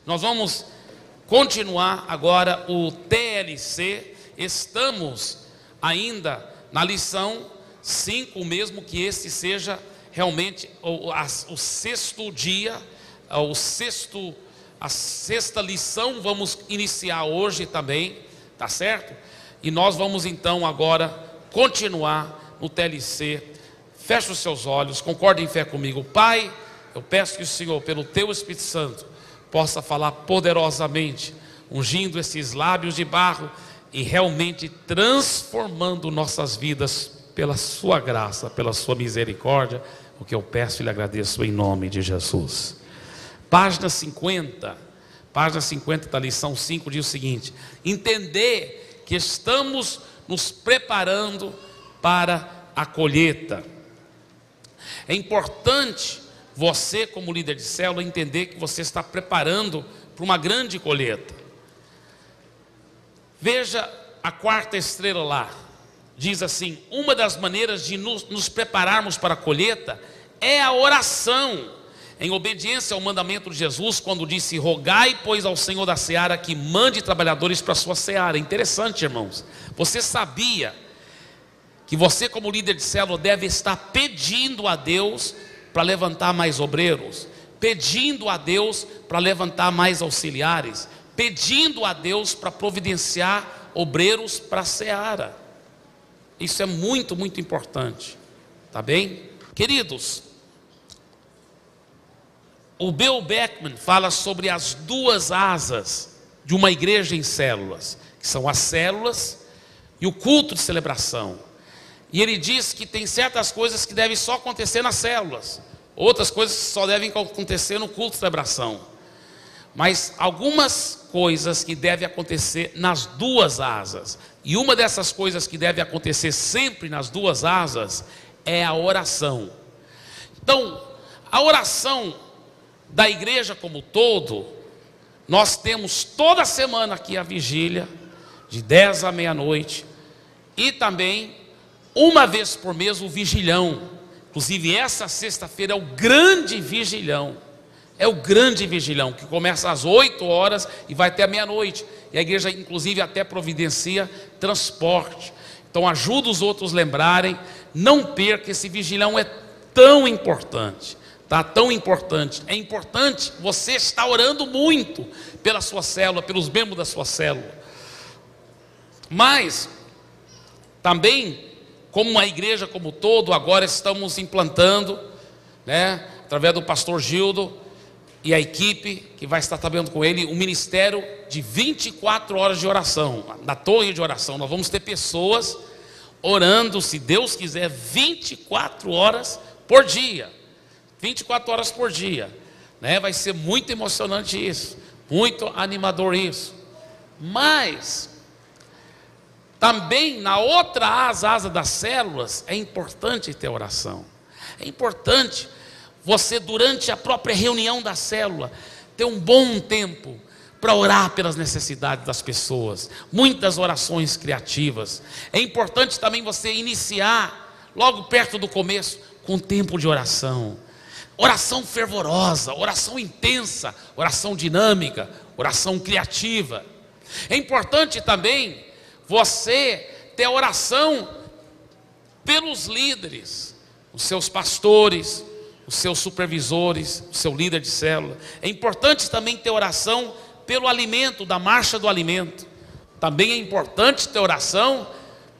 Nós vamos continuar agora o TLC. Estamos ainda na lição 5, mesmo que este seja realmente o sexto dia, a sexta lição. Vamos iniciar hoje também, tá certo? E nós vamos então agora continuar no TLC. Feche os seus olhos, concorde em fé comigo. Pai, eu peço que o Senhor, pelo Teu Espírito Santo, possa falar poderosamente, ungindo esses lábios de barro e realmente transformando nossas vidas pela Sua graça, pela Sua misericórdia. O que eu peço e lhe agradeço em nome de Jesus. Página 50 da lição 5 diz o seguinte: entender que estamos nos preparando para a colheita. É importante você, como líder de célula, entender que você está preparando para uma grande colheita. Veja a quarta estrela lá, diz assim: uma das maneiras de nos prepararmos para a colheita é a oração, em obediência ao mandamento de Jesus, quando disse: rogai, pois, ao Senhor da seara que mande trabalhadores para a sua seara. Interessante, irmãos. Você sabia que você, como líder de célula, deve estar pedindo a Deus para levantar mais obreiros, pedindo a Deus para levantar mais auxiliares, pedindo a Deus para providenciar obreiros para a seara? Isso é muito, muito importante, tá bem? Queridos, o Bill Beckman fala sobre as duas asas de uma igreja em células, que são as células e o culto de celebração. E ele diz que tem certas coisas que devem só acontecer nas células, outras coisas que só devem acontecer no culto de celebração. Mas algumas coisas que devem acontecer nas duas asas, e uma dessas coisas que deve acontecer sempre nas duas asas é a oração. Então, a oração da igreja como todo, nós temos toda semana aqui a vigília, de 10 à meia-noite, e também uma vez por mês o vigilhão. Inclusive essa sexta-feira é o grande vigilhão. É o grande vigilhão, que começa às 8 horas e vai até a meia-noite. E a igreja inclusive até providencia transporte. Então ajuda os outros a lembrarem. Não perca, esse vigilhão é tão importante. Tá? Tão importante. É importante você estar orando muito pela sua célula, pelos membros da sua célula. Mas também, como uma igreja como todo, agora estamos implantando, né, através do pastor Gildo e a equipe que vai estar trabalhando com ele, um ministério de 24 horas de oração, da torre de oração. Nós vamos ter pessoas orando, se Deus quiser, 24 horas por dia. 24 horas por dia, né? Vai ser muito emocionante isso, muito animador isso. Mas também na outra asa das células, é importante ter oração. É importante você, durante a própria reunião da célula, ter um bom tempo para orar pelas necessidades das pessoas. Muitas orações criativas. É importante também você iniciar, logo perto do começo, com um tempo de oração. Oração fervorosa, oração intensa, oração dinâmica, oração criativa. É importante também você ter oração pelos líderes, os seus pastores, os seus supervisores, o seu líder de célula. É importante também ter oração pelo alimento, da marcha do alimento. Também é importante ter oração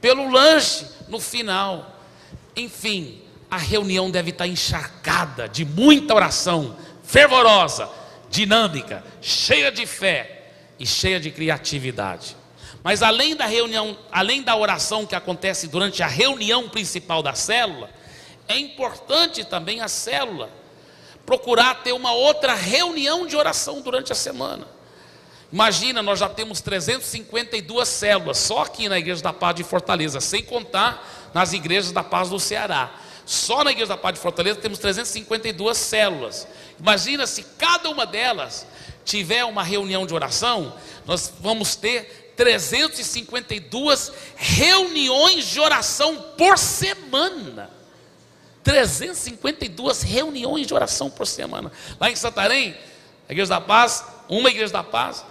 pelo lanche no final. Enfim, a reunião deve estar encharcada de muita oração, fervorosa, dinâmica, cheia de fé e cheia de criatividade. Mas além da reunião, além da oração que acontece durante a reunião principal da célula, é importante também a célula procurar ter uma outra reunião de oração durante a semana. Imagina, nós já temos 352 células só aqui na Igreja da Paz de Fortaleza, sem contar nas igrejas da Paz do Ceará. Só na Igreja da Paz de Fortaleza temos 352 células. Imagina se cada uma delas tiver uma reunião de oração, nós vamos ter 352 reuniões de oração por semana. 352 reuniões de oração por semana. Lá em Santarém, a Igreja da Paz Uma Igreja da Paz,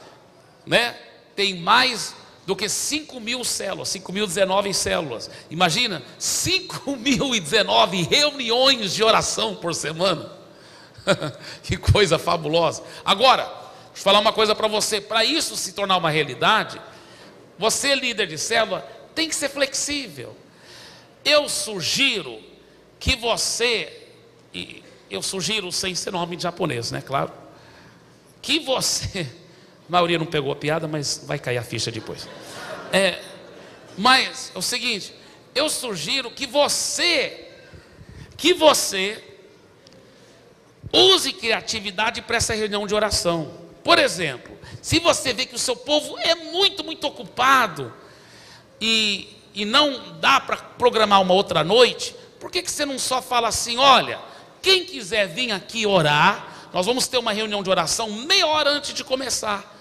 né, tem mais do que 5.000 células, 5.019 células. Imagina, 5.019 reuniões de oração por semana. Que coisa fabulosa. Agora, deixa eu falar uma coisa para você. Para isso se tornar uma realidade, você, líder de célula, tem que ser flexível. Eu sugiro que você, e eu sugiro sem ser nome de japonês, né, claro, que você, a maioria não pegou a piada, mas vai cair a ficha depois. Mas é o seguinte, eu sugiro que você use criatividade para essa reunião de oração. Por exemplo, se você vê que o seu povo é muito, muito ocupado e não dá para programar uma outra noite, por que você não só fala assim: olha, quem quiser vir aqui orar, nós vamos ter uma reunião de oração meia hora antes de começar,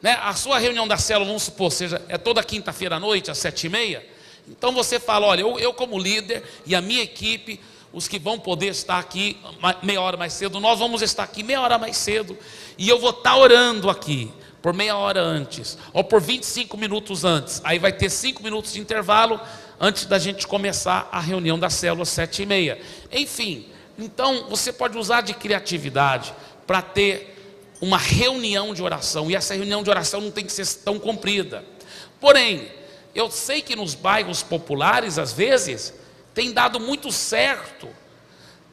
né? A sua reunião da célula, vamos supor, é toda quinta-feira à noite, às 7h30. Então você fala: olha, eu como líder e a minha equipe, os que vão poder estar aqui meia hora mais cedo, nós vamos estar aqui meia hora mais cedo, e eu vou estar orando aqui por meia hora antes, ou por 25 minutos antes. Aí vai ter 5 minutos de intervalo antes da gente começar a reunião da célula às 7h30. Enfim, então você pode usar de criatividade para ter uma reunião de oração, e essa reunião de oração não tem que ser tão comprida. Porém, eu sei que nos bairros populares, às vezes, tem dado muito certo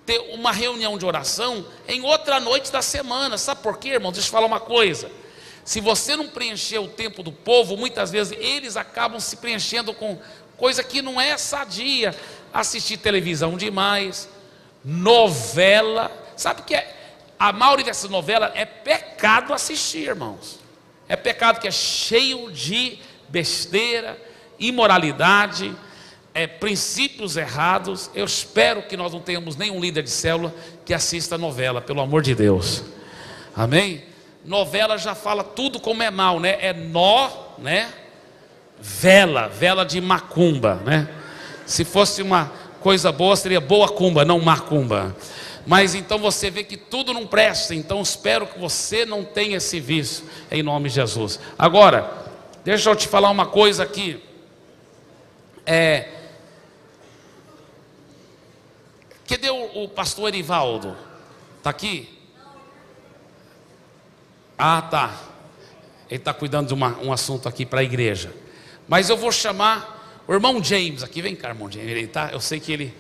ter uma reunião de oração em outra noite da semana. Sabe por quê, irmão? Deixa eu falar uma coisa. Se você não preencher o tempo do povo, muitas vezes eles acabam se preenchendo com coisa que não é sadia. Assistir televisão demais, novela. Sabe que a maioria dessas novelas é pecado assistir, irmãos. É pecado, que é cheio de besteira, imoralidade, princípios errados. Eu espero que nós não tenhamos nenhum líder de célula que assista novela, pelo amor de Deus. Amém? Novela já fala tudo como é mal, né? É nó, né? Vela de macumba, né? Se fosse uma coisa boa, seria boa cumba, não macumba. Mas então você vê que tudo não presta. Então espero que você não tenha esse vício, em nome de Jesus. Agora, deixa eu te falar uma coisa aqui. Cadê o pastor Erivaldo? Está aqui? Ah, tá. Ele está cuidando de um assunto aqui para a igreja. Mas eu vou chamar o irmão James aqui. Vem cá, irmão James. Eu sei que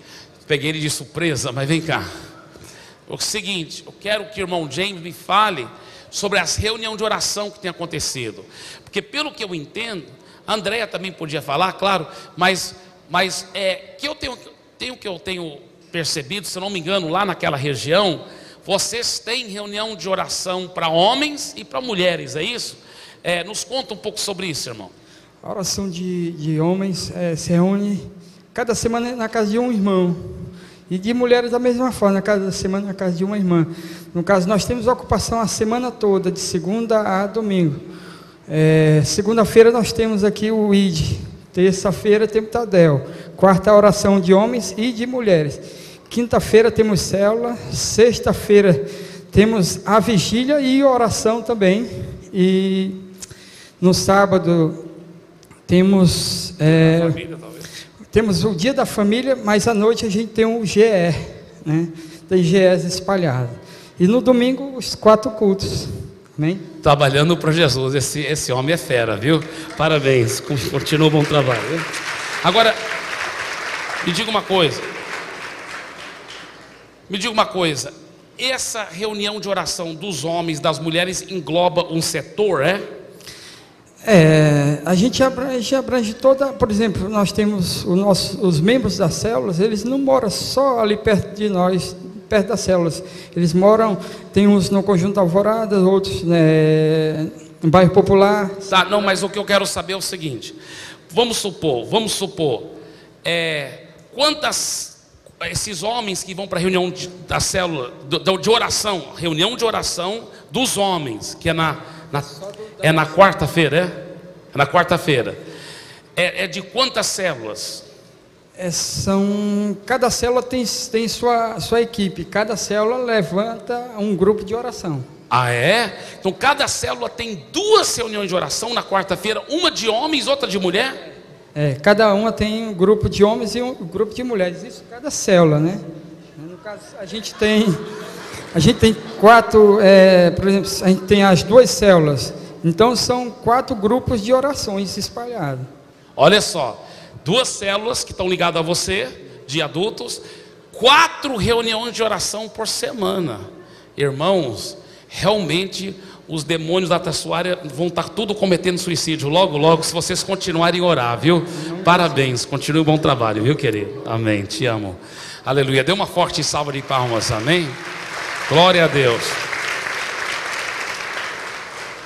peguei ele de surpresa, mas vem cá. O seguinte, eu quero que o irmão James me fale sobre as reuniões de oração que tem acontecido. Porque pelo que eu entendo, a Andréia também podia falar, claro, mas que eu tenho percebido, se não me engano, lá naquela região, vocês têm reunião de oração para homens e para mulheres, é isso? Nos conta um pouco sobre isso, irmão. A oração de homens se reúne cada semana na casa de um irmão, e de mulheres da mesma forma, cada semana na casa de uma irmã. No caso, nós temos ocupação a semana toda, de segunda a domingo. Segunda-feira nós temos aqui o ID, terça-feira temos Tadel, quarta oração de homens e de mulheres, quinta-feira temos célula, sexta-feira temos a vigília e oração também, e no sábado temos temos o dia da família, mas à noite a gente tem o GE, né? Tem GEs espalhados, e no domingo os 4 cultos. Amém? Trabalhando para Jesus, esse homem é fera, viu? Parabéns, continua o bom trabalho, viu? Agora, me diga uma coisa, essa reunião de oração dos homens, das mulheres, engloba um setor, a gente abrange toda. Por exemplo, nós temos os membros das células, eles não moram só ali perto de nós, perto das células, eles moram, tem uns no Conjunto Alvorada, outros no bairro Popular. Tá, não, mas o que eu quero saber é o seguinte, vamos supor, esses homens que vão para a reunião da célula, de oração, reunião de oração dos homens, que é na quarta-feira, é na quarta-feira, é de quantas células? Cada célula tem sua equipe, cada célula levanta um grupo de oração. Ah, é? Então cada célula tem 2 reuniões de oração na quarta-feira, uma de homens, outra de mulher? Cada uma tem um grupo de homens e um grupo de mulheres, isso cada célula, né? No caso, a gente tem 4, por exemplo, a gente tem as 2 células, então são 4 grupos de orações espalhados. Olha só, 2 células que estão ligadas a você, de adultos, 4 reuniões de oração por semana. Irmãos, realmente os demônios da sua área vão estar tudo cometendo suicídio logo, logo, se vocês continuarem a orar, viu? Parabéns, continue o bom trabalho, viu, querido? Amém, te amo. Aleluia, dê uma forte salva de palmas, amém? Glória a Deus.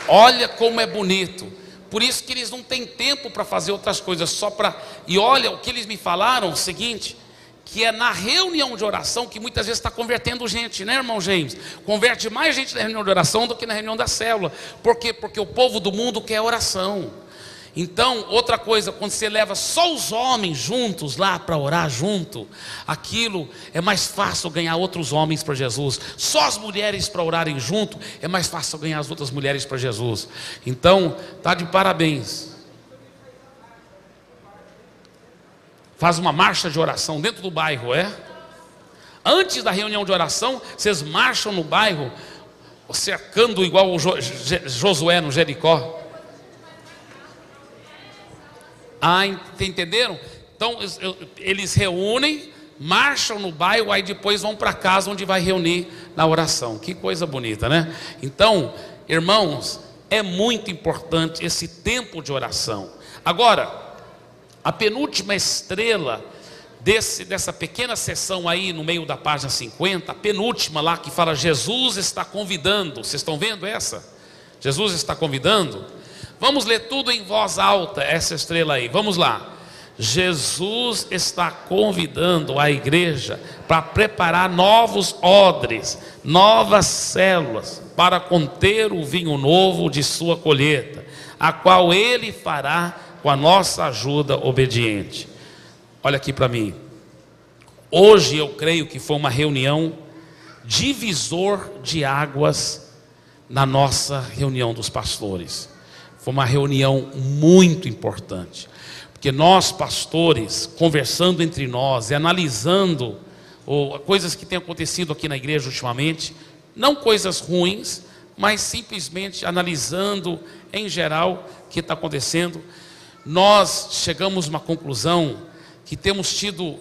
Olha como é bonito. Por isso que eles não têm tempo para fazer outras coisas, só para... E olha, o que eles me falaram, o seguinte... que é na reunião de oração que muitas vezes está convertendo gente, né, irmão James? Converte mais gente na reunião de oração do que na reunião da célula. Por quê? Porque o povo do mundo quer oração. Então, outra coisa, quando você leva só os homens juntos lá para orar junto, aquilo é mais fácil ganhar outros homens para Jesus. Só as mulheres para orarem junto, é mais fácil ganhar as outras mulheres para Jesus. Então, tá de parabéns. Faz uma marcha de oração dentro do bairro, Antes da reunião de oração, vocês marcham no bairro, cercando igual o Josué no Jericó. Ah, entenderam? Então, eles reúnem, marcham no bairro, aí depois vão para casa onde vai reunir na oração. Que coisa bonita, né? Então, irmãos, é muito importante esse tempo de oração. Agora, a penúltima estrela dessa pequena sessão aí no meio da página 50, a penúltima lá que fala Jesus está convidando. Vocês estão vendo essa? Jesus está convidando. Vamos ler tudo em voz alta, essa estrela aí. Vamos lá. Jesus está convidando a igreja para preparar novos odres, novas células, para conter o vinho novo de sua colheita, a qual ele fará com a nossa ajuda obediente. Olha aqui para mim. Hoje eu creio que foi uma reunião divisor de águas na nossa reunião dos pastores. Foi uma reunião muito importante, porque nós pastores, conversando entre nós e analisando coisas que têm acontecido aqui na igreja ultimamente, não coisas ruins, mas simplesmente analisando em geral o que está acontecendo, nós chegamos a uma conclusão que temos tido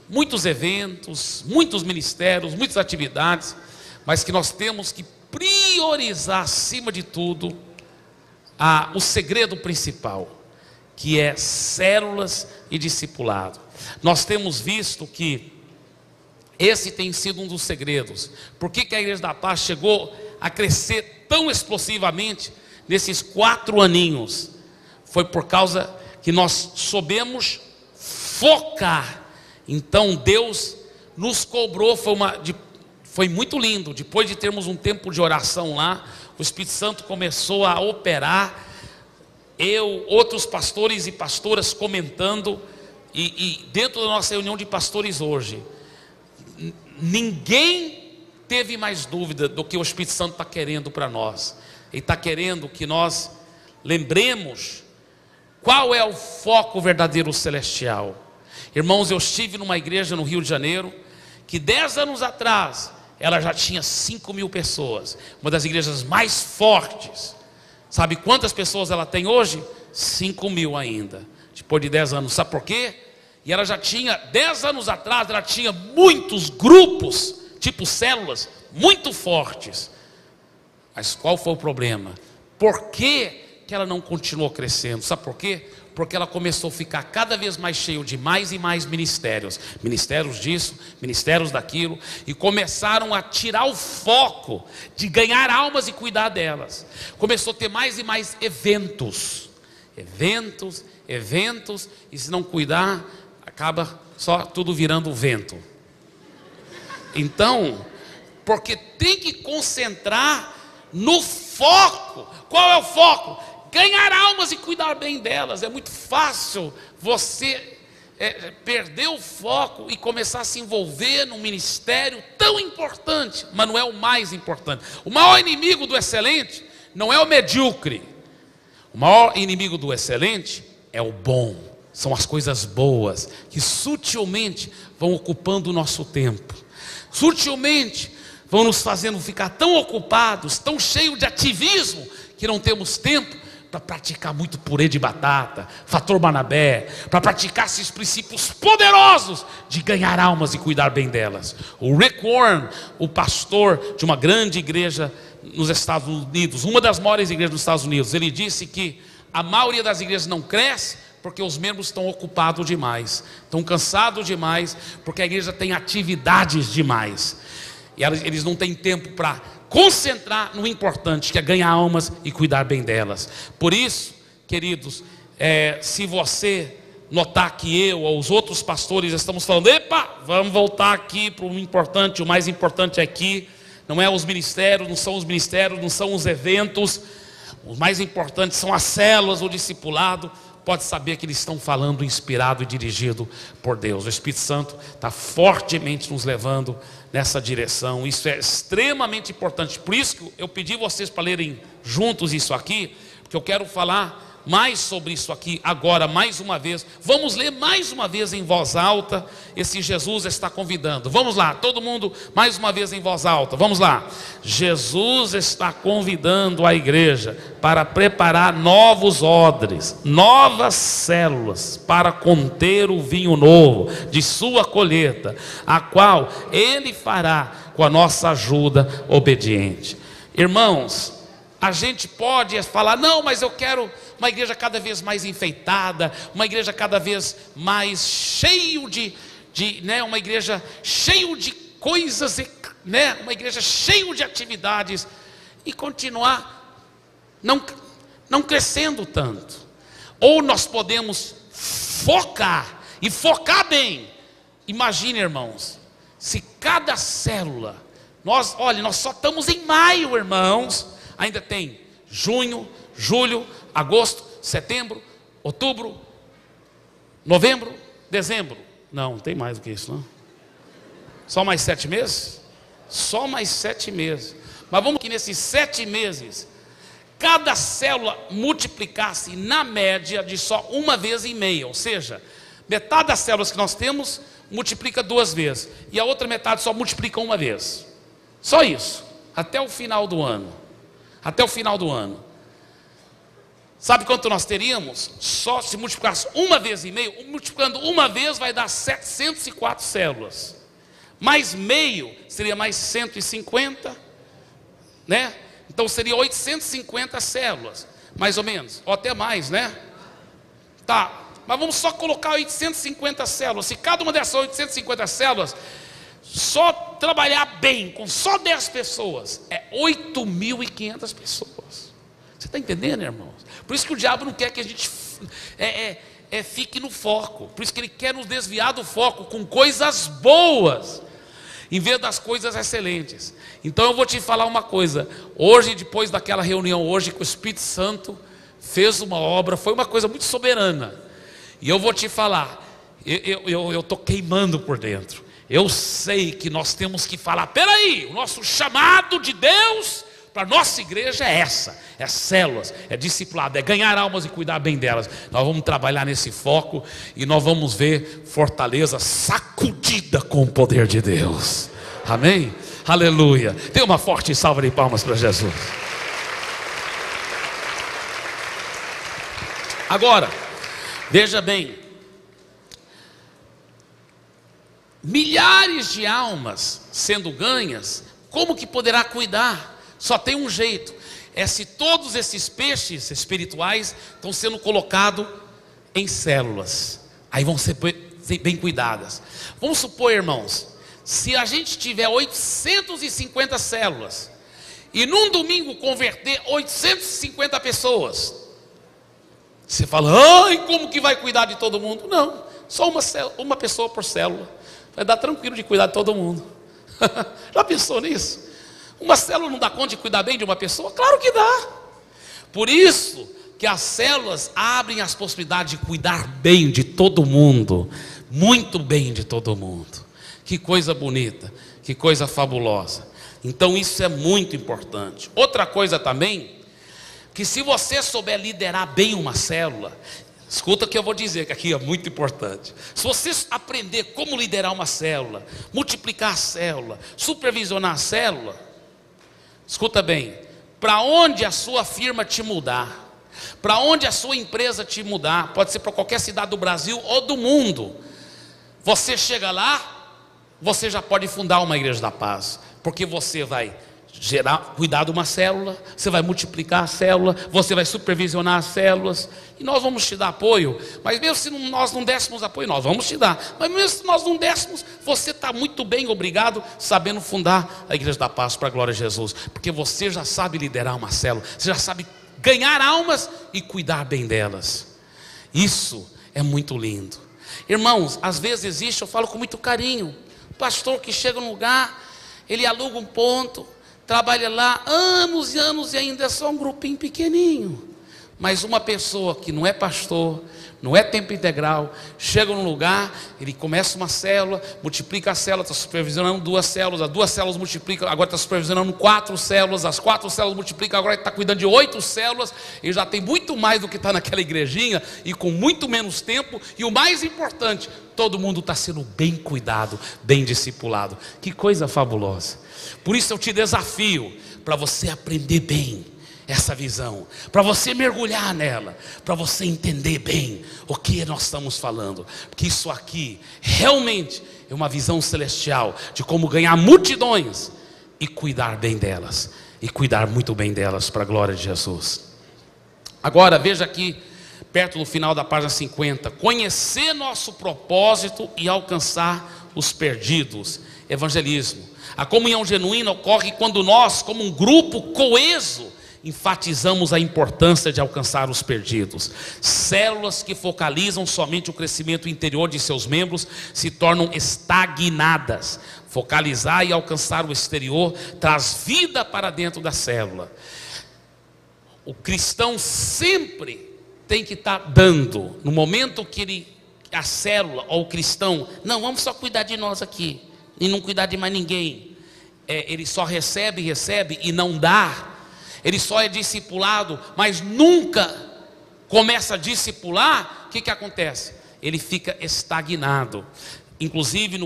muitos eventos, muitos ministérios, muitas atividades, mas que nós temos que priorizar acima de tudo o segredo principal, que é células e discipulado. Nós temos visto que esse tem sido um dos segredos. Por que a Igreja da Paz chegou a crescer tão explosivamente nesses 4 aninhos? Foi por causa que nós soubemos focar. Então Deus nos cobrou, foi muito lindo. Depois de termos um tempo de oração lá, o Espírito Santo começou a operar. Outros pastores e pastoras comentando, e dentro da nossa reunião de pastores hoje, ninguém teve mais dúvida do que o Espírito Santo está querendo para nós. Ele está querendo que nós lembremos qual é o foco verdadeiro celestial. Irmãos, eu estive numa igreja no Rio de Janeiro, que 10 anos atrás, ela já tinha 5.000 pessoas, uma das igrejas mais fortes. Sabe quantas pessoas ela tem hoje? 5.000 ainda, depois de 10 anos. Sabe por quê? E ela já tinha, 10 anos atrás, ela tinha muitos grupos, tipo células, muito fortes. Mas qual foi o problema? Por que ela não continuou crescendo? Sabe por quê? Porque ela começou a ficar cada vez mais cheio de mais e mais ministérios. Ministérios disso, ministérios daquilo. E começaram a tirar o foco de ganhar almas e cuidar delas. Começou a ter mais e mais eventos. Eventos. E se não cuidar, acaba só tudo virando vento. Então, porque tem que concentrar no foco. Qual é o foco? Ganhar almas e cuidar bem delas. É muito fácil você perder o foco e começar a se envolver num ministério tão importante, mas não é o mais importante. O maior inimigo do excelente não é o medíocre. O maior inimigo do excelente é o bom. São as coisas boas que sutilmente vão ocupando o nosso tempo, sutilmente vão nos fazendo ficar tão ocupados, tão cheios de ativismo, que não temos tempo para praticar muito purê de batata, fator Barnabé, para praticar esses princípios poderosos de ganhar almas e cuidar bem delas. O Rick Warren, o pastor de uma grande igreja nos Estados Unidos, uma das maiores igrejas dos Estados Unidos, ele disse que a maioria das igrejas não cresce porque os membros estão ocupados demais, estão cansados demais, porque a igreja tem atividades demais, e eles não têm tempo para concentrar no importante, que é ganhar almas e cuidar bem delas. Por isso, queridos, se você notar que eu ou os outros pastores estamos falando, epa, vamos voltar aqui para o importante, o mais importante aqui, não é os ministérios, não são os ministérios, não são os eventos, os mais importantes são as células, o discipulado, pode saber que eles estão falando inspirado e dirigido por Deus. O Espírito Santo está fortemente nos levando nessa direção. Isso é extremamente importante. Por isso que eu pedi vocês para lerem juntos isso aqui, porque eu quero falar mais sobre isso aqui agora, mais uma vez. Vamos ler mais uma vez em voz alta. Esse Jesus está convidando. Vamos lá, todo mundo mais uma vez em voz alta. Vamos lá. Jesus está convidando a igreja para preparar novos odres, novas células, para conter o vinho novo de sua colheita, a qual Ele fará com a nossa ajuda obediente. Irmãos, a gente pode falar, não, mas eu quero uma igreja cada vez mais enfeitada, uma igreja cada vez mais cheio uma igreja cheio de coisas, uma igreja cheio de atividades, e continuar não crescendo tanto. Ou nós podemos focar, e focar bem. Imagine, irmãos, se cada célula, nós só estamos em maio, irmãos, ainda tem junho, julho, agosto, setembro, outubro, novembro, dezembro. Não tem mais do que isso, não. Só mais 7 meses? Só mais 7 meses. Mas vamos que nesses 7 meses, cada célula multiplicasse na média de só 1,5 vezes. Ou seja, metade das células que nós temos multiplica 2 vezes, e a outra metade só multiplica 1 vez. Só isso, até o final do ano. Até o final do ano. Sabe quanto nós teríamos? Só se multiplicasse 1,5 vezes, multiplicando 1 vez vai dar 704 células. Mais meio seria mais 150, né? Então seria 850 células, mais ou menos, ou até mais, né? Tá, mas vamos só colocar 850 células. Se cada uma dessas 850 células só trabalhar bem com só 10 pessoas, é 8.500 pessoas. Você está entendendo, irmãos? Por isso que o diabo não quer que a gente fique no foco. Por isso que ele quer nos desviar do foco com coisas boas, em vez das coisas excelentes. Então eu vou te falar uma coisa. Hoje, depois daquela reunião hoje, que o Espírito Santo fez uma obra, foi uma coisa muito soberana. E eu vou te falar, eu estou queimando por dentro. Eu sei que nós temos que falar, peraí, o nosso chamado de Deus para a nossa igreja é é células, é discipulado, é ganhar almas e cuidar bem delas. Nós vamos trabalhar nesse foco e nós vamos ver Fortaleza sacudida com o poder de Deus. Amém? Aleluia. Dê uma forte salva de palmas para Jesus. Agora, veja bem, milhares de almas sendo ganhas, como que poderá cuidar? Só tem um jeito, é se todos esses peixes espirituais estão sendo colocados em células, aí vão ser bem cuidadas. Vamos supor, irmãos, se a gente tiver 850 células, e num domingo converter 850 pessoas, você fala, ai, como que vai cuidar de todo mundo? Não, só uma pessoa por célula, vai dar tranquilo de cuidar de todo mundo. Já pensou nisso? Uma célula não dá conta de cuidar bem de uma pessoa? Claro que dá. Por isso que as células abrem as possibilidades de cuidar bem de todo mundo, muito bem de todo mundo. Que coisa bonita, que coisa fabulosa. Então isso é muito importante. Outra coisa também, que se você souber liderar bem uma célula, escuta o que eu vou dizer, que aqui é muito importante. Se você aprender como liderar uma célula, multiplicar a célula, supervisionar a célula, escuta bem, para onde a sua firma te mudar, para onde a sua empresa te mudar, pode ser para qualquer cidade do Brasil ou do mundo, você chega lá, você já pode fundar uma igreja da paz, porque você vai cuidar de uma célula, você vai multiplicar a célula, você vai supervisionar as células, e nós vamos te dar apoio. Mas mesmo se nós não dessemos apoio, nós vamos te dar. Mas mesmo se nós não dessemos, você está muito bem, obrigado, sabendo fundar a igreja da paz para a glória de Jesus, porque você já sabe liderar uma célula, você já sabe ganhar almas e cuidar bem delas. Isso é muito lindo. Irmãos, às vezes existe, eu falo com muito carinho, pastor que chega num lugar, ele aluga um ponto, trabalha lá anos e anos e ainda é só um grupinho pequenininho. Mas uma pessoa que não é pastor, não é tempo integral, chega num lugar, ele começa uma célula, multiplica a célula, está supervisionando 2 células, as 2 células multiplicam, agora está supervisionando 4 células, as 4 células multiplicam, agora está cuidando de 8 células, ele já tem muito mais do que está naquela igrejinha, e com muito menos tempo, e o mais importante, todo mundo está sendo bem cuidado, bem discipulado. Que coisa fabulosa. Por isso eu te desafio, para você aprender bem essa visão, para você mergulhar nela, para você entender bem o que nós estamos falando, porque isso aqui realmente é uma visão celestial de como ganhar multidões e cuidar bem delas, e cuidar muito bem delas para a glória de Jesus. Agora veja aqui, perto do final da página 50, conhecer nosso propósito e alcançar os perdidos, evangelismo. A comunhão genuína ocorre quando nós, como um grupo coeso, enfatizamos a importância de alcançar os perdidos. Células que focalizam somente o crescimento interior de seus membros se tornam estagnadas. Focalizar e alcançar o exterior traz vida para dentro da célula. O cristão sempre tem que estar dando. No momento que a célula ou o cristão, não, vamos só cuidar de nós aqui e não cuidar de mais ninguém, ele só recebe e não dá. Ele só é discipulado, mas nunca começa a discipular. O que acontece? Ele fica estagnado. Inclusive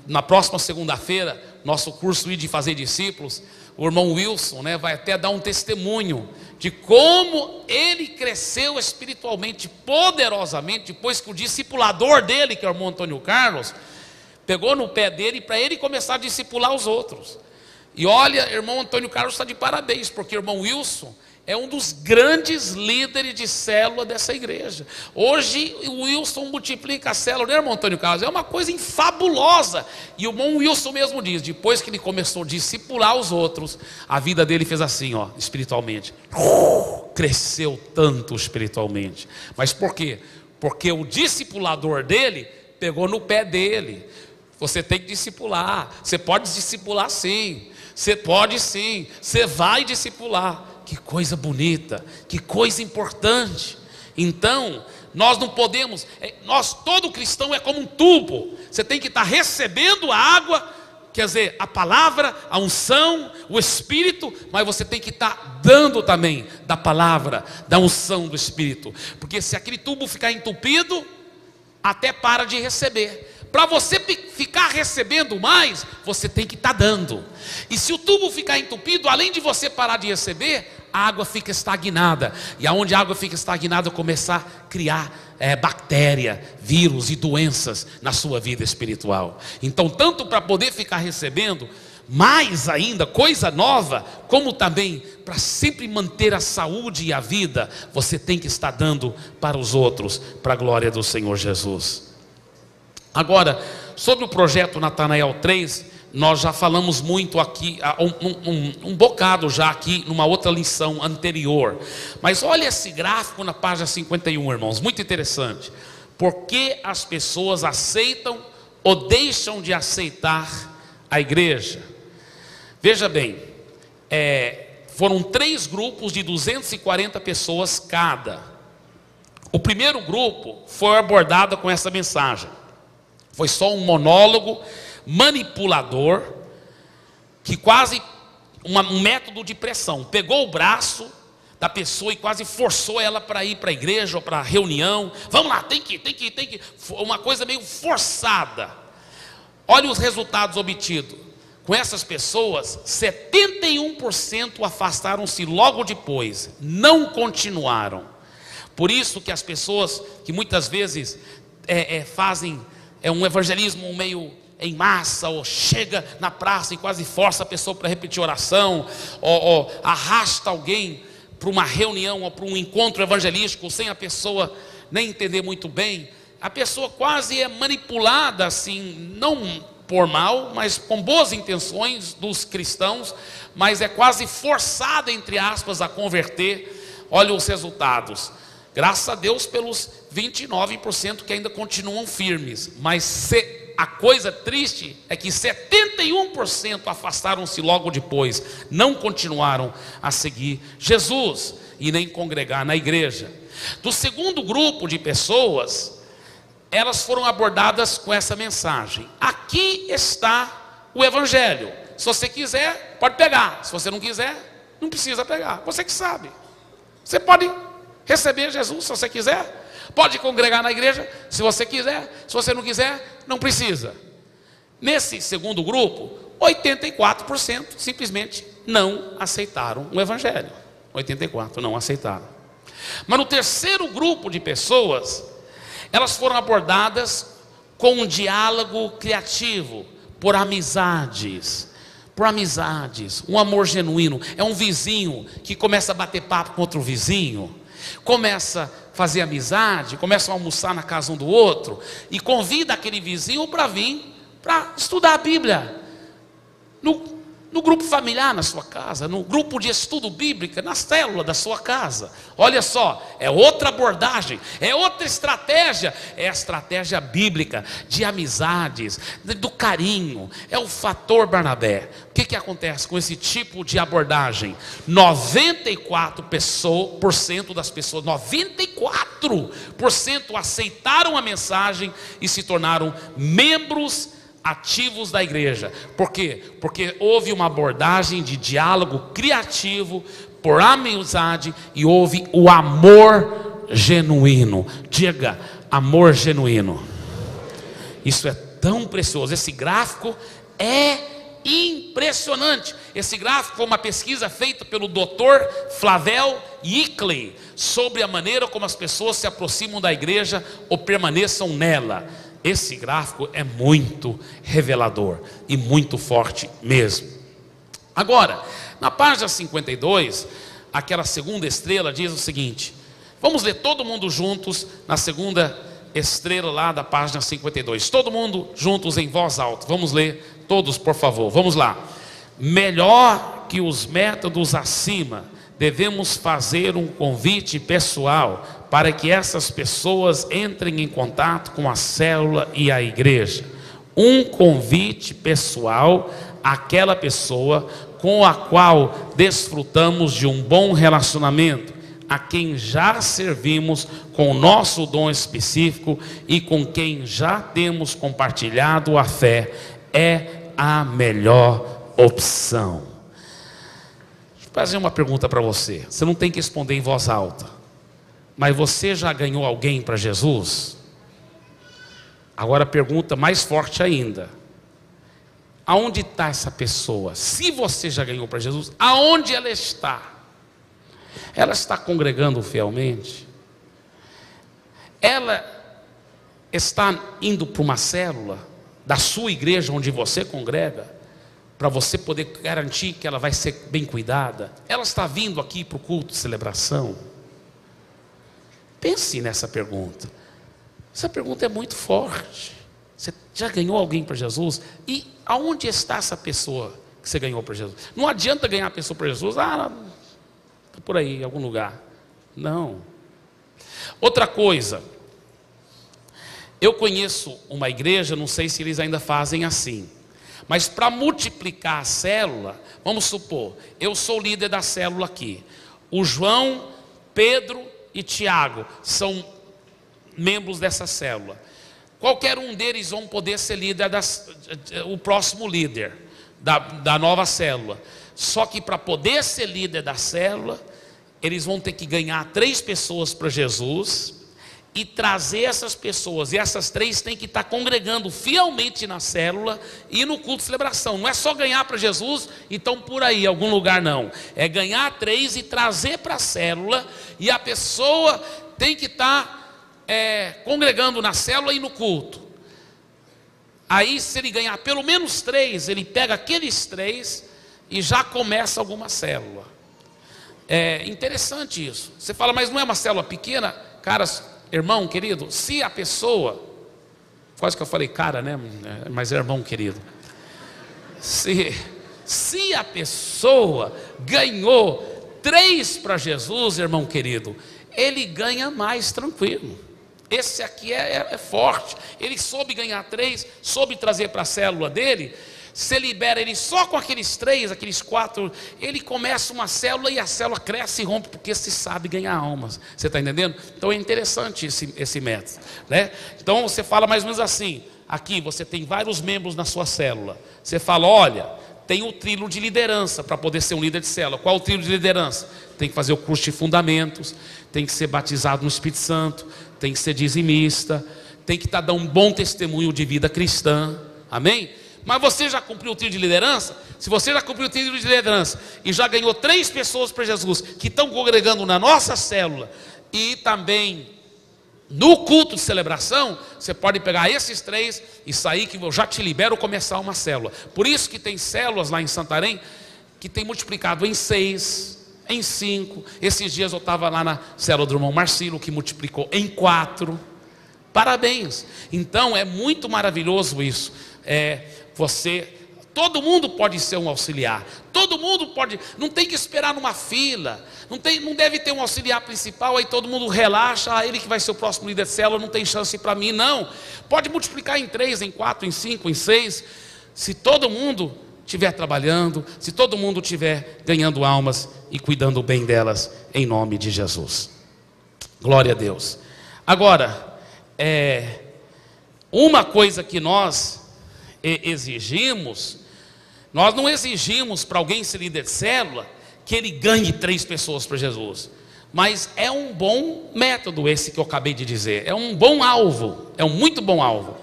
na próxima segunda-feira, nosso curso de fazer discípulos, o irmão Wilson, vai até dar um testemunho de como ele cresceu espiritualmente, poderosamente, depois que o discipulador dele, que é o irmão Antônio Carlos, pegou no pé dele para ele começar a discipular os outros. E olha, irmão Antônio Carlos está de parabéns, porque o irmão Wilson é um dos grandes líderes de célula dessa igreja. Hoje o Wilson multiplica a célula, né, irmão Antônio Carlos? É uma coisa fabulosa. E o irmão Wilson mesmo diz, depois que ele começou a discipular os outros, a vida dele fez assim, espiritualmente. Cresceu tanto espiritualmente. Mas por quê? Porque o discipulador dele pegou no pé dele. Você tem que discipular. Você pode discipular sim. Você pode sim. Você vai discipular. Que coisa bonita. Que coisa importante. Então, nós não podemos. Todo cristão é como um tubo. Você tem que estar recebendo a água, quer dizer, a palavra, a unção, o Espírito, mas você tem que estar dando também da palavra, da unção do Espírito. Porque se aquele tubo ficar entupido, até para de receber. Para você ficar recebendo mais, você tem que estar dando. E se o tubo ficar entupido, além de você parar de receber, a água fica estagnada. E aonde a água fica estagnada, começar a criar bactéria, vírus e doenças na sua vida espiritual. Então, tanto para poder ficar recebendo, mais ainda, coisa nova, como também para sempre manter a saúde e a vida, você tem que estar dando para os outros, para a glória do Senhor Jesus. Agora, sobre o projeto Natanael 3, nós já falamos muito aqui, um bocado já aqui, numa outra lição anterior. Mas olha esse gráfico na página 51, irmãos, muito interessante. Por que as pessoas aceitam ou deixam de aceitar a igreja? Veja bem, foram 3 grupos de 240 pessoas cada. O primeiro grupo foi abordado com essa mensagem. Foi só um monólogo manipulador, que quase um método de pressão. Pegou o braço da pessoa e quase forçou ela para ir para a igreja ou para a reunião. Vamos lá, tem que ir. Uma coisa meio forçada. Olha os resultados obtidos. Com essas pessoas, 71% afastaram-se logo depois, não continuaram. Por isso que as pessoas que muitas vezes fazem um evangelismo meio em massa, ou chega na praça e quase força a pessoa para repetir oração, ou arrasta alguém para uma reunião ou para um encontro evangelístico sem a pessoa nem entender muito bem, a pessoa quase é manipulada assim, não por mal, mas com boas intenções dos cristãos, mas é quase forçada, entre aspas, a converter. Olha os resultados. Graças a Deus pelos 29% que ainda continuam firmes, mas a coisa triste é que 71% afastaram-se logo depois, não continuaram a seguir Jesus e nem congregar na igreja. Do segundo grupo de pessoas, elas foram abordadas com essa mensagem: aqui está o evangelho, se você quiser pode pegar, se você não quiser não precisa pegar, você que sabe. Você pode receber Jesus se você quiser, pode congregar na igreja se você quiser, se você não quiser não precisa. Nesse segundo grupo, 84% simplesmente não aceitaram o evangelho. 84% não aceitaram. Mas no terceiro grupo de pessoas, elas foram abordadas com um diálogo criativo, por amizades, um amor genuíno. É um vizinho que começa a bater papo com outro vizinho, começa a fazer amizade, começa a almoçar na casa um do outro, e convida aquele vizinho para vir para estudar a Bíblia, no grupo familiar na sua casa, no grupo de estudo bíblico, na célula da sua casa. Olha só, é outra abordagem, é outra estratégia, é a estratégia bíblica de amizades, do carinho, é o fator Barnabé. O que acontece com esse tipo de abordagem? 94% das pessoas, 94% aceitaram a mensagem e se tornaram membros ativos da igreja. Por quê? Porque houve uma abordagem de diálogo criativo, por amizade, e houve o amor genuíno. Diga, amor genuíno. Isso é tão precioso. Esse gráfico é impressionante. Esse gráfico foi uma pesquisa feita pelo Dr. Flavel Ickley sobre a maneira como as pessoas se aproximam da igreja ou permaneçam nela. Esse gráfico é muito revelador e muito forte mesmo. Agora, na página 52, aquela segunda estrela diz o seguinte. Vamos ler todo mundo juntos na segunda estrela lá da página 52. Todo mundo juntos em voz alta. Vamos ler todos, por favor. Vamos lá. Melhor que os métodos acima, devemos fazer um convite pessoal para que essas pessoas entrem em contato com a célula e a igreja. Um convite pessoal àquela pessoa com a qual desfrutamos de um bom relacionamento, a quem já servimos com o nosso dom específico e com quem já temos compartilhado a fé, é a melhor opção. Deixa eu fazer uma pergunta para você. Você não tem que responder em voz alta. Mas você já ganhou alguém para Jesus? Agora a pergunta mais forte ainda. Aonde está essa pessoa? Se você já ganhou para Jesus, aonde ela está? Ela está congregando fielmente? Ela está indo para uma célula da sua igreja onde você congrega, para você poder garantir que ela vai ser bem cuidada? Ela está vindo aqui para o culto de celebração? Pense nessa pergunta. Essa pergunta é muito forte. Você já ganhou alguém para Jesus? E aonde está essa pessoa que você ganhou para Jesus? Não adianta ganhar a pessoa para Jesus. Está por aí, em algum lugar. Não. Outra coisa. Eu conheço uma igreja, não sei se eles ainda fazem assim, Mas para multiplicar a célula, vamos supor, eu sou o líder da célula aqui. O João, Pedro e Tiago são membros dessa célula. Qualquer um deles vão poder ser líder, o próximo líder da nova célula. Só que para poder ser líder da célula, eles vão ter que ganhar 3 pessoas para Jesus e trazer essas pessoas. E essas 3 têm que estar congregando fielmente na célula e no culto de celebração. Não é só ganhar para Jesus, então por aí, algum lugar não. É ganhar 3 e trazer para a célula. E a pessoa tem que estar congregando na célula e no culto. Aí, se ele ganhar pelo menos 3, ele pega aqueles 3 e já começa alguma célula. É interessante isso. Você fala, mas não é uma célula pequena? Cara, irmão querido, se a pessoa, quase que eu falei cara, né? Mas é irmão querido. Se a pessoa ganhou 3 para Jesus, irmão querido, ele ganha mais tranquilo. Esse aqui é forte. Ele soube ganhar 3, soube trazer para a célula dele. Você libera ele só com aqueles 3, aqueles 4, ele começa uma célula e a célula cresce e rompe, porque se sabe ganhar almas. Você está entendendo? Então é interessante esse método, né? Então você fala mais ou menos assim, aqui você tem vários membros na sua célula. Você fala, olha, tem o trilho de liderança para poder ser um líder de célula. Qual o trilho de liderança? Tem que fazer o curso de fundamentos, tem que ser batizado no Espírito Santo, tem que ser dizimista, tem que dando um bom testemunho de vida cristã. Amém? Mas você já cumpriu o trilho de liderança? Se você já cumpriu o trilho de liderança e já ganhou 3 pessoas para Jesus que estão congregando na nossa célula e também no culto de celebração, você pode pegar esses 3 e sair, que eu já te libero começar uma célula. Por isso que tem células lá em Santarém que tem multiplicado em 6, em 5. Esses dias eu estava lá na célula do irmão Marcelo, que multiplicou em 4. Parabéns. Então é muito maravilhoso isso. Todo mundo pode ser um auxiliar. Todo mundo pode, não tem que esperar numa fila. Não deve ter um auxiliar principal, aí todo mundo relaxa, ele que vai ser o próximo líder de célula, não tem chance para mim, não. Pode multiplicar em 3, em 4, em 5, em 6. Se todo mundo estiver trabalhando, se todo mundo estiver ganhando almas e cuidando bem delas, em nome de Jesus. Glória a Deus. Agora, uma coisa que nós exigimos, nós não exigimos para alguém ser líder de célula que ele ganhe 3 pessoas para Jesus, mas é um bom método esse que eu acabei de dizer, é um bom alvo, é um muito bom alvo.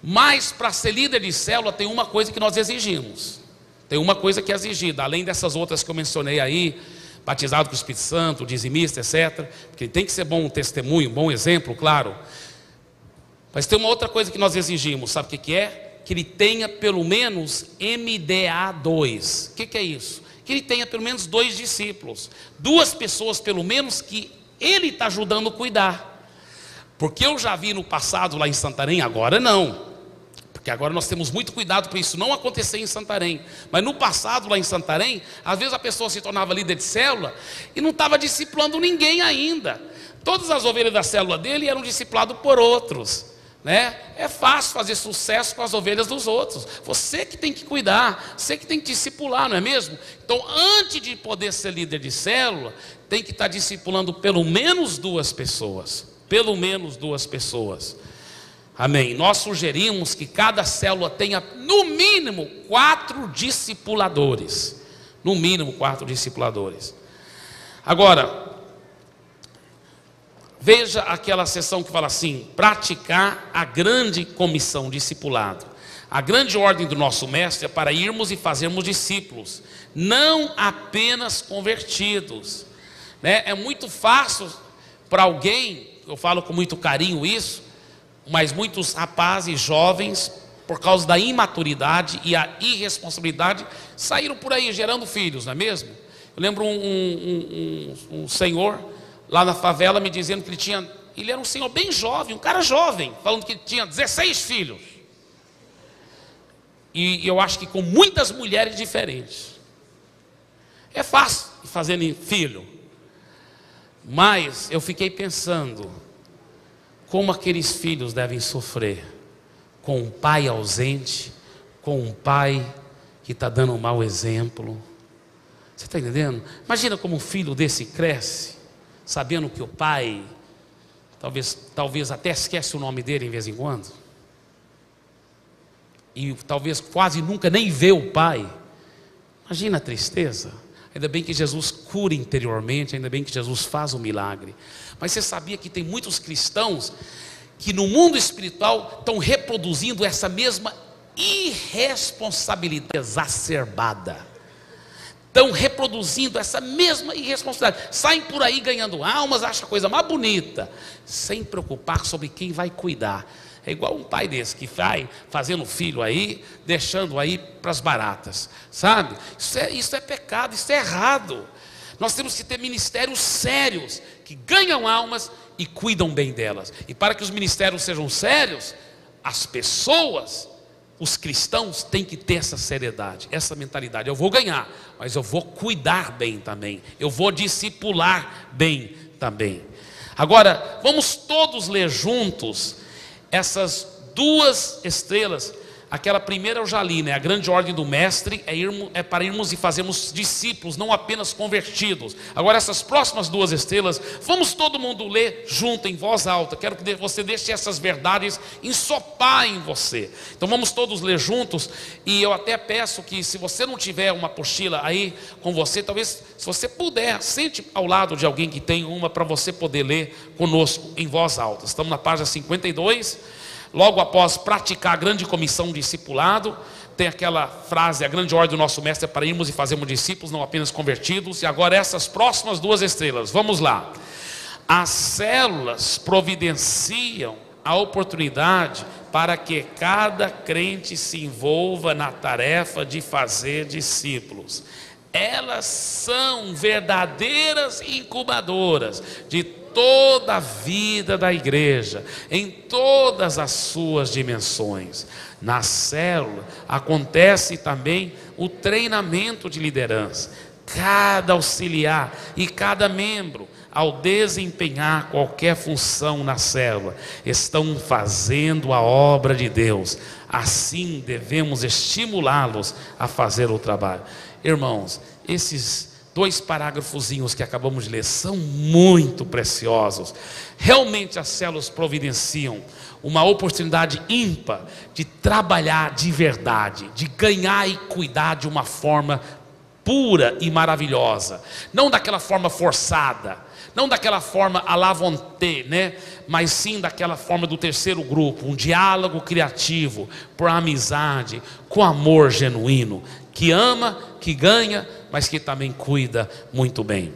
Mas para ser líder de célula tem uma coisa que nós exigimos, tem uma coisa que é exigida, além dessas outras que eu mencionei aí, batizado com o Espírito Santo, dizimista, etc, porque tem que ser bom testemunho, bom exemplo, claro. Mas tem uma outra coisa que nós exigimos, sabe o que é? Que ele tenha pelo menos MDA2. O que é isso? Que ele tenha pelo menos 2 discípulos, 2 pessoas pelo menos que ele está ajudando a cuidar. Porque eu já vi no passado lá em Santarém, agora não, porque agora nós temos muito cuidado para isso não acontecer em Santarém. Mas no passado lá em Santarém, às vezes a pessoa se tornava líder de célula e não estava discipulando ninguém ainda. Todas as ovelhas da célula dele eram discipuladas por outros, né? É fácil fazer sucesso com as ovelhas dos outros. Você que tem que cuidar, você que tem que discipular, não é mesmo? Então, antes de poder ser líder de célula, tem que estar discipulando pelo menos 2 pessoas. Pelo menos 2 pessoas. Amém. Nós sugerimos que cada célula tenha no mínimo 4 discipuladores. No mínimo 4 discipuladores. Agora, veja aquela seção que fala assim: praticar a grande comissão, discipulado. A grande ordem do nosso mestre é para irmos e fazermos discípulos, não apenas convertidos, né? É muito fácil para alguém, eu falo com muito carinho isso, mas muitos rapazes jovens, por causa da imaturidade e a irresponsabilidade, saíram por aí gerando filhos, não é mesmo? Eu lembro um senhor lá na favela me dizendo que ele era um senhor bem jovem, um cara jovem, falando que tinha 16 filhos. E eu acho que com muitas mulheres diferentes. É fácil fazer filho. Mas eu fiquei pensando como aqueles filhos devem sofrer com um pai ausente, com um pai que está dando um mau exemplo. Você está entendendo? Imagina como um filho desse cresce, sabendo que o pai, talvez até esquece o nome dele em vez em quando, e talvez quase nunca nem vê o pai. Imagina a tristeza. Ainda bem que Jesus cura interiormente, ainda bem que Jesus faz o milagre. Mas você sabia que tem muitos cristãos que no mundo espiritual estão reproduzindo essa mesma irresponsabilidade exacerbada? Estão reproduzindo essa mesma irresponsabilidade. Saem por aí ganhando almas, acham a coisa mais bonita, sem preocupar sobre quem vai cuidar. É igual um pai desse que vai fazendo filho aí, deixando aí para as baratas, sabe? Isso é pecado, isso é errado. Nós temos que ter ministérios sérios, que ganham almas e cuidam bem delas. E para que os ministérios sejam sérios, as pessoas, os cristãos têm que ter essa seriedade, essa mentalidade. Eu vou ganhar, mas eu vou cuidar bem também, eu vou discipular bem também. Agora, vamos todos ler juntos essas duas estrelas. Aquela primeira eu já li, né? A grande ordem do mestre é para irmos e fazermos discípulos, não apenas convertidos. Agora essas próximas duas estrelas, vamos todo mundo ler junto em voz alta. Quero que você deixe essas verdades ensopar em você. Então vamos todos ler juntos. E eu até peço que, se você não tiver uma apostila aí com você, talvez, se você puder, sente ao lado de alguém que tem uma, para você poder ler conosco em voz alta. Estamos na página 52. Logo após praticar a grande comissão discipulado, tem aquela frase: a grande ordem do nosso mestre é para irmos e fazermos discípulos, não apenas convertidos. E agora essas próximas duas estrelas, vamos lá. As células providenciam a oportunidade para que cada crente se envolva na tarefa de fazer discípulos. Elas são verdadeiras incubadoras de toda a vida da igreja, em todas as suas dimensões. Na célula acontece também o treinamento de liderança. Cada auxiliar e cada membro, ao desempenhar qualquer função na célula, estão fazendo a obra de Deus. Assim devemos estimulá-los a fazer o trabalho. Irmãos, esses dois parágrafozinhos que acabamos de ler são muito preciosos. Realmente as células providenciam uma oportunidade ímpar de trabalhar de verdade, de ganhar e cuidar de uma forma pura e maravilhosa, não daquela forma forçada, não daquela forma à la volonté, né? Mas sim daquela forma do terceiro grupo, um diálogo criativo, por amizade, com amor genuíno, que ama, que ganha, mas que também cuida muito bem.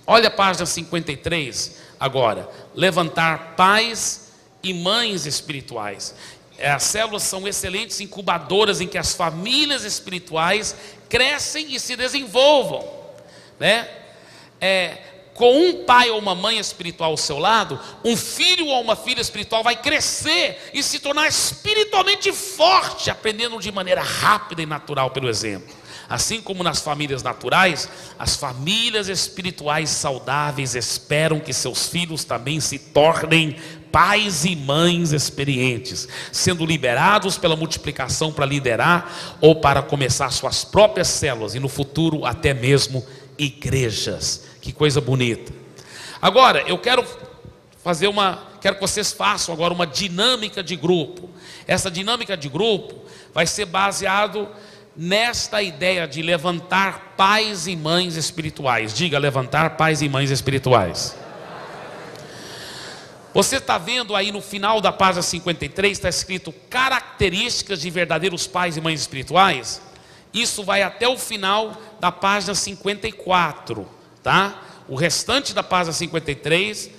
Olha a página 53 agora. Levantar pais e mães espirituais. As células são excelentes incubadoras em que as famílias espirituais crescem e se desenvolvam, né? Com um pai ou uma mãe espiritual ao seu lado, um filho ou uma filha espiritual vai crescer e se tornar espiritualmente forte, aprendendo de maneira rápida e natural pelo exemplo. Assim como nas famílias naturais, as famílias espirituais saudáveis esperam que seus filhos também se tornem pais e mães experientes, sendo liberados pela multiplicação para liderar ou para começar suas próprias células e no futuro até mesmo igrejas. Que coisa bonita. Agora eu quero que vocês façam agora uma dinâmica de grupo. Essa dinâmica de grupo vai ser baseado nesta ideia de levantar pais e mães espirituais. Diga: levantar pais e mães espirituais. Você está vendo aí no final da página 53, está escrito características de verdadeiros pais e mães espirituais. Isso vai até o final da página 54, tá? O restante da página 53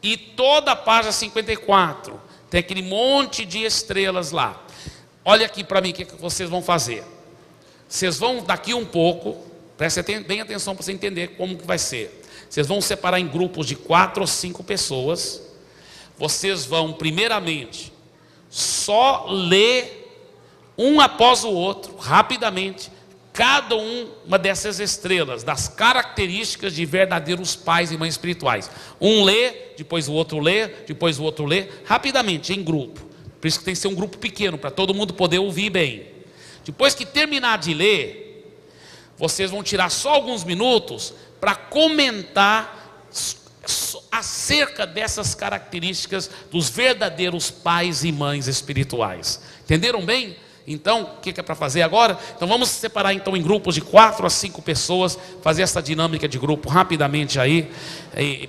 e toda a página 54 tem aquele monte de estrelas lá. Olha aqui para mim o que vocês vão fazer. Vocês vão daqui um pouco, preste bem atenção para você entender como que vai ser. Vocês vão separar em grupos de 4 ou 5 pessoas. Vocês vão primeiramente só ler um após o outro, rapidamente, cada uma dessas estrelas, das características de verdadeiros pais e mães espirituais. Um lê, depois o outro lê, depois o outro lê, rapidamente, em grupo. Por isso que tem que ser um grupo pequeno, para todo mundo poder ouvir bem. Depois que terminar de ler, vocês vão tirar só alguns minutos para comentar acerca dessas características dos verdadeiros pais e mães espirituais. Entenderam bem? Então, o que é para fazer agora? Então vamos separar então em grupos de 4 a 5 pessoas, fazer essa dinâmica de grupo rapidamente aí,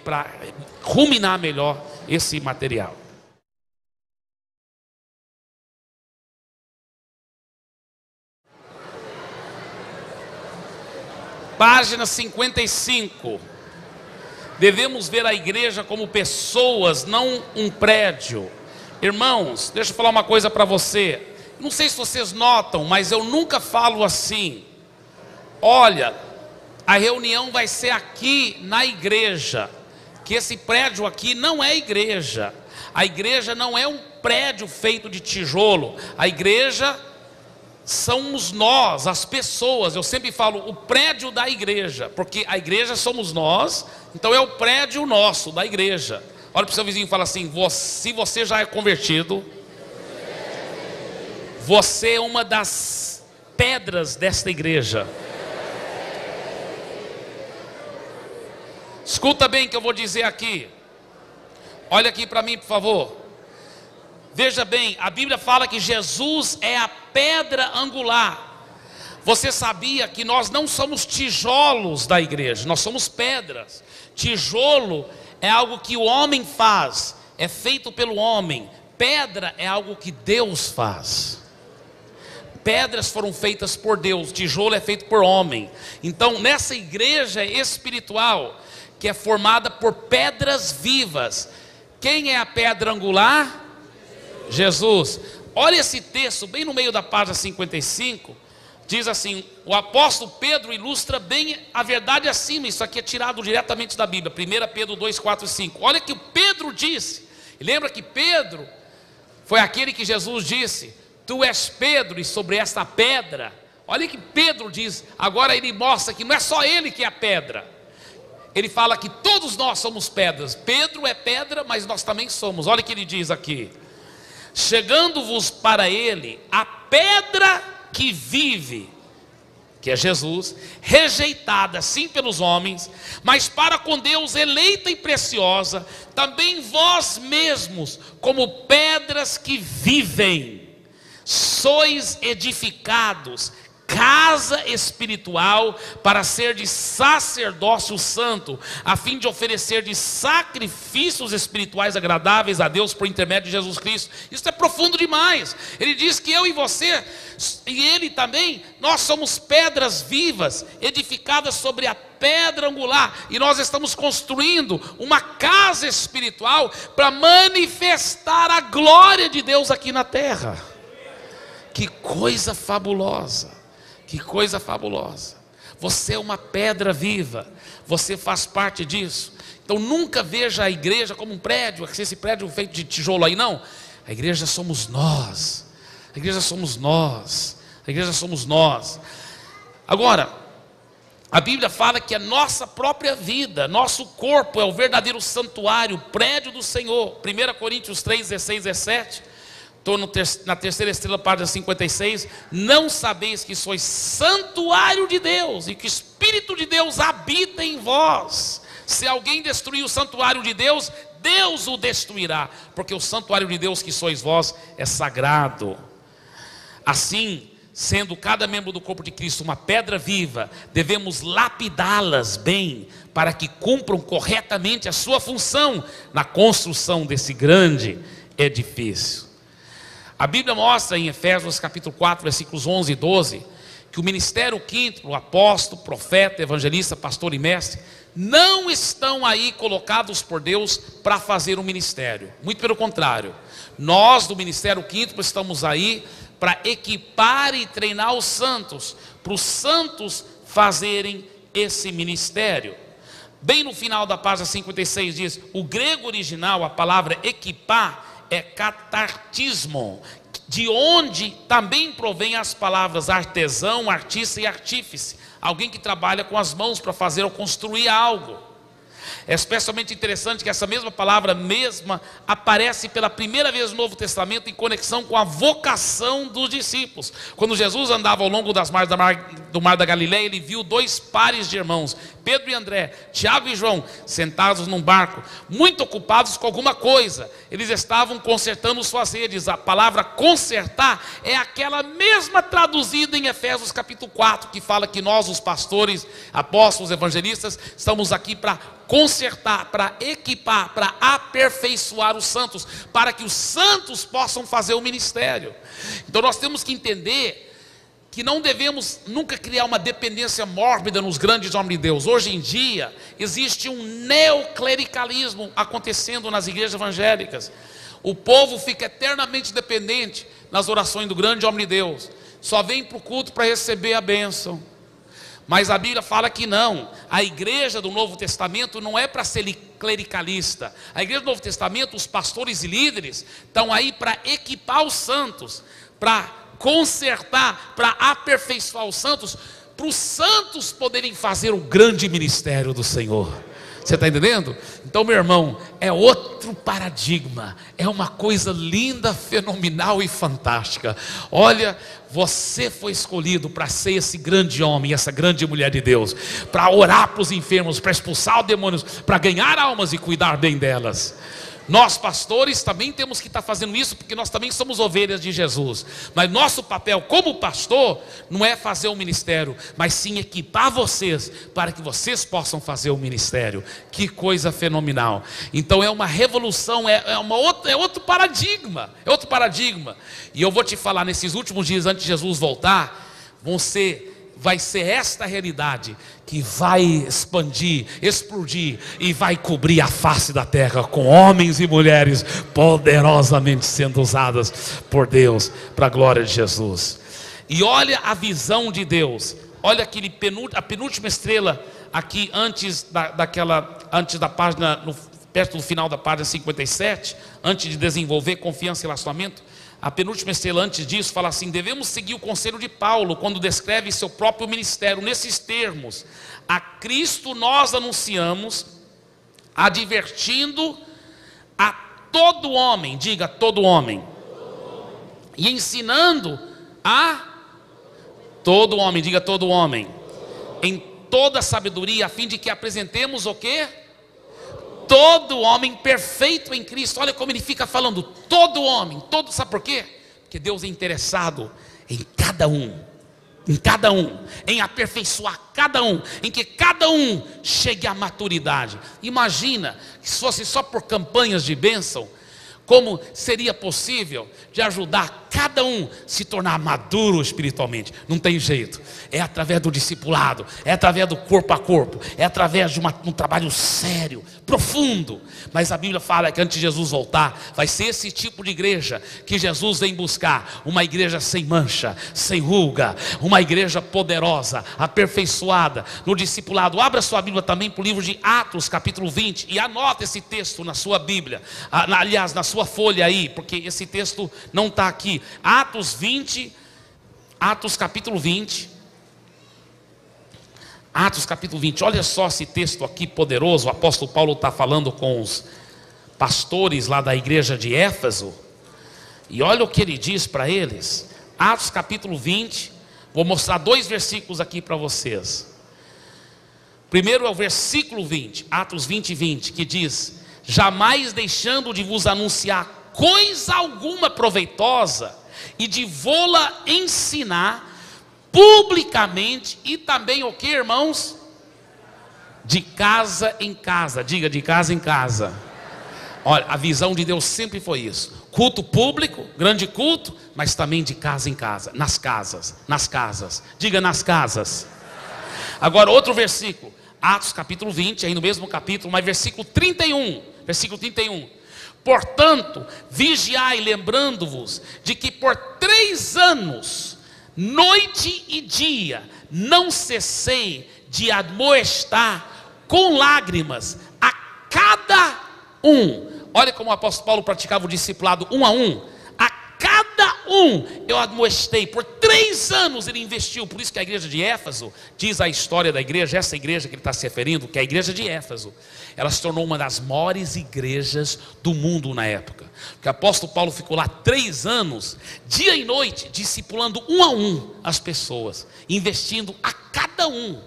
para ruminar melhor esse material. Página 55. Devemos ver a igreja como pessoas, não um prédio. Irmãos, deixa eu falar uma coisa para você. Não sei se vocês notam, mas eu nunca falo assim: olha, a reunião vai ser aqui na igreja. Que esse prédio aqui não é igreja. A igreja não é um prédio feito de tijolo. A igreja somos nós, as pessoas. Eu sempre falo o prédio da igreja, porque a igreja somos nós. Então é o prédio nosso, da igreja. Olha para o seu vizinho e fala assim: se você já é convertido, você é uma das pedras desta igreja. Escuta bem o que eu vou dizer aqui. Olha aqui para mim, por favor. Veja bem, a Bíblia fala que Jesus é a pedra angular. Você sabia que nós não somos tijolos da igreja, nós somos pedras. Tijolo é algo que o homem faz, é feito pelo homem. Pedra é algo que Deus faz. Pedras foram feitas por Deus, tijolo é feito por homem. Então nessa igreja espiritual, que é formada por pedras vivas, quem é a pedra angular? Jesus. Olha esse texto bem no meio da página 55. Diz assim: o apóstolo Pedro ilustra bem a verdade acima. Isso aqui é tirado diretamente da Bíblia, 1 Pedro 2, 4 e 5. Olha o que o Pedro disse. Lembra que Pedro foi aquele que Jesus disse: tu és Pedro, e sobre esta pedra. Olha o que Pedro diz. Agora ele mostra que não é só ele que é a pedra. Ele fala que todos nós somos pedras. Pedro é pedra, mas nós também somos. Olha o que ele diz aqui: chegando-vos para ele a pedra que vive, que é Jesus, rejeitada sim pelos homens, mas para com Deus eleita e preciosa. Também vós mesmos, como pedras que vivem, sois edificados casa espiritual para ser de sacerdócio santo, a fim de oferecer de sacrifícios espirituais agradáveis a Deus por intermédio de Jesus Cristo. Isso é profundo demais. Ele diz que eu e você, e ele também, nós somos pedras vivas, edificadas sobre a pedra angular, e nós estamos construindo uma casa espiritual para manifestar a glória de Deus aqui na terra. Que coisa fabulosa! Que coisa fabulosa. Você é uma pedra viva, você faz parte disso. Então nunca veja a igreja como um prédio, esse prédio feito de tijolo aí, não. A igreja somos nós. A igreja somos nós. A igreja somos nós. Agora, a Bíblia fala que a nossa própria vida, nosso corpo é o verdadeiro santuário, o prédio do Senhor. 1 Coríntios 3, 16, 17. Estou na terceira estrela, página 56. Não sabeis que sois santuário de Deus e que o Espírito de Deus habita em vós. Se alguém destruir o santuário de Deus, Deus o destruirá, porque o santuário de Deus que sois vós é sagrado. Assim, sendo cada membro do corpo de Cristo uma pedra viva, devemos lapidá-las bem, para que cumpram corretamente a sua função na construção desse grande edifício. A Bíblia mostra em Efésios capítulo 4, versículos 11 e 12, que o ministério quíntuplo, apóstolo, profeta, evangelista, pastor e mestre, não estão aí colocados por Deus para fazer um ministério. Muito pelo contrário, nós do ministério quíntuplo estamos aí para equipar e treinar os santos, para os santos fazerem esse ministério. Bem no final da página 56 diz, o grego original, a palavra equipar, é catartismo, de onde também provém as palavras artesão, artista e artífice, alguém que trabalha com as mãos para fazer ou construir algo. É especialmente interessante que essa mesma palavra mesma aparece pela primeira vez no Novo Testamento em conexão com a vocação dos discípulos. Quando Jesus andava ao longo do mar da Galileia, ele viu 2 pares de irmãos, Pedro e André, Tiago e João, sentados num barco, muito ocupados com alguma coisa. Eles estavam consertando suas redes. A palavra consertar é aquela mesma traduzida em Efésios capítulo 4, que fala que nós, os pastores, apóstolos, evangelistas, estamos aqui para consertar, para equipar, para aperfeiçoar os santos, para que os santos possam fazer o ministério. Então nós temos que entender que não devemos nunca criar uma dependência mórbida nos grandes homens de Deus. Hoje em dia existe um neoclericalismo acontecendo nas igrejas evangélicas. O povo fica eternamente dependente nas orações do grande homem de Deus, só vem para o culto para receber a bênção. Mas a Bíblia fala que não. A igreja do Novo Testamento não é para ser clericalista. A igreja do Novo Testamento, os pastores e líderes estão aí para equipar os santos, para consertar, para aperfeiçoar os santos, para os santos poderem fazer o grande ministério do Senhor. Você está entendendo? Então, meu irmão, é outro paradigma, é uma coisa linda, fenomenal e fantástica. Olha, você foi escolhido para ser esse grande homem, essa grande mulher de Deus, para orar para os enfermos, para expulsar os demônios, para ganhar almas e cuidar bem delas. Nós pastores também temos que estar fazendo isso, porque nós também somos ovelhas de Jesus. Mas nosso papel como pastor não é fazer o ministério, mas sim equipar vocês para que vocês possam fazer o ministério. Que coisa fenomenal. Então é uma revolução, é outro paradigma. É outro paradigma. E eu vou te falar, nesses últimos dias antes de Jesus voltar, vai ser esta realidade que vai expandir, explodir e vai cobrir a face da terra com homens e mulheres poderosamente sendo usadas por Deus para a glória de Jesus. E olha a visão de Deus. Olha a penúltima estrela aqui antes da página, perto do final da página 57, antes de desenvolver confiança e relacionamento. A penúltima estrela antes disso fala assim: devemos seguir o conselho de Paulo quando descreve seu próprio ministério nesses termos: a Cristo nós anunciamos, advertindo a todo homem, diga todo homem, e ensinando a todo homem, diga todo homem, em toda sabedoria, a fim de que apresentemos o quê? Todo homem perfeito em Cristo. Olha como ele fica falando, todo homem, todo, sabe por quê? Porque Deus é interessado em cada um, em aperfeiçoar cada um, em que cada um chegue à maturidade. Imagina que se fosse só por campanhas de bênção, como seria possível de ajudar cada um a se tornar maduro espiritualmente? Não tem jeito, é através do discipulado, é através do corpo a corpo, é através de um trabalho sério, profundo. Mas a Bíblia fala que antes de Jesus voltar, vai ser esse tipo de igreja que Jesus vem buscar, uma igreja sem mancha, sem ruga, uma igreja poderosa, aperfeiçoada no discipulado. Abra sua Bíblia também para o livro de Atos capítulo 20 e anota esse texto na sua Bíblia, aliás na sua folha aí, porque esse texto não está aqui. Atos capítulo 20, olha só esse texto aqui poderoso. O apóstolo Paulo está falando com os pastores lá da igreja de Éfeso, e olha o que ele diz para eles. Atos capítulo 20, vou mostrar 2 versículos aqui para vocês. Primeiro é o versículo 20, Atos 20, 20, que diz: jamais deixando de vos anunciar coisa alguma proveitosa, e de vô-la ensinar publicamente, e também o que, irmãos? De casa em casa, diga, de casa em casa. Olha, a visão de Deus sempre foi isso: culto público, grande culto, mas também de casa em casa, nas casas, diga, nas casas. Agora outro versículo, Atos capítulo 20, aí no mesmo capítulo, mas versículo 31, portanto, vigiai, lembrando-vos de que por 3 anos, noite e dia, não cessei de admoestar com lágrimas a cada um. Olha como o apóstolo Paulo praticava o discipulado um a um. A cada um eu admoestei. Por 3 anos ele investiu. Por isso que a igreja de Éfeso, diz a história da igreja, essa igreja que ele está se referindo, que é a igreja de Éfeso, ela se tornou uma das maiores igrejas do mundo na época. Porque o apóstolo Paulo ficou lá 3 anos, dia e noite, discipulando um a um as pessoas, investindo a cada um.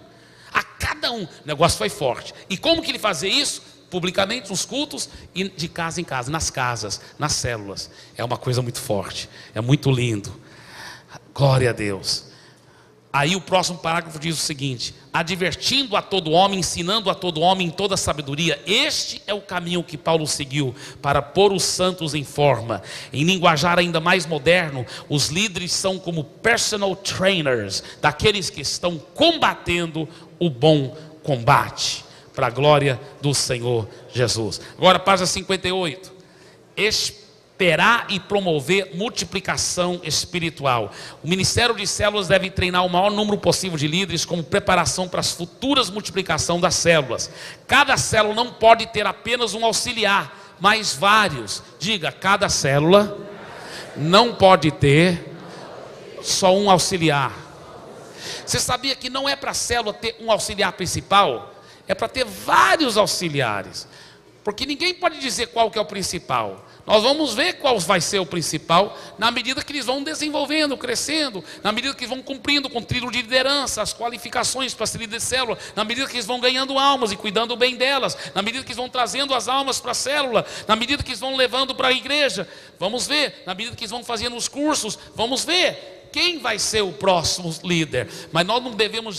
A cada um. O negócio foi forte. E como que ele fazia isso? Publicamente nos cultos e de casa em casa, nas casas, nas células. É uma coisa muito forte, é muito lindo. Glória a Deus. Aí o próximo parágrafo diz o seguinte: advertindo a todo homem, ensinando a todo homem em toda sabedoria. Este é o caminho que Paulo seguiu para pôr os santos em forma. Em linguajar ainda mais moderno, os líderes são como personal trainers daqueles que estão combatendo o bom combate, para a glória do Senhor Jesus. Agora, página 58. Esperar e promover multiplicação espiritual. O ministério de células deve treinar o maior número possível de líderes como preparação para as futuras multiplicação das células. Cada célula não pode ter apenas um auxiliar, mas vários. Diga, cada célula não pode ter só um auxiliar. Você sabia que não é para a célula ter um auxiliar principal? É para ter vários auxiliares, porque ninguém pode dizer qual que é o principal. Nós vamos ver qual vai ser o principal na medida que eles vão desenvolvendo, crescendo, na medida que vão cumprindo com o trilho de liderança, as qualificações para ser líder de célula, na medida que eles vão ganhando almas e cuidando bem delas, na medida que eles vão trazendo as almas para a célula, na medida que eles vão levando para a igreja. Vamos ver, na medida que eles vão fazendo os cursos, vamos ver quem vai ser o próximo líder. Mas nós não devemos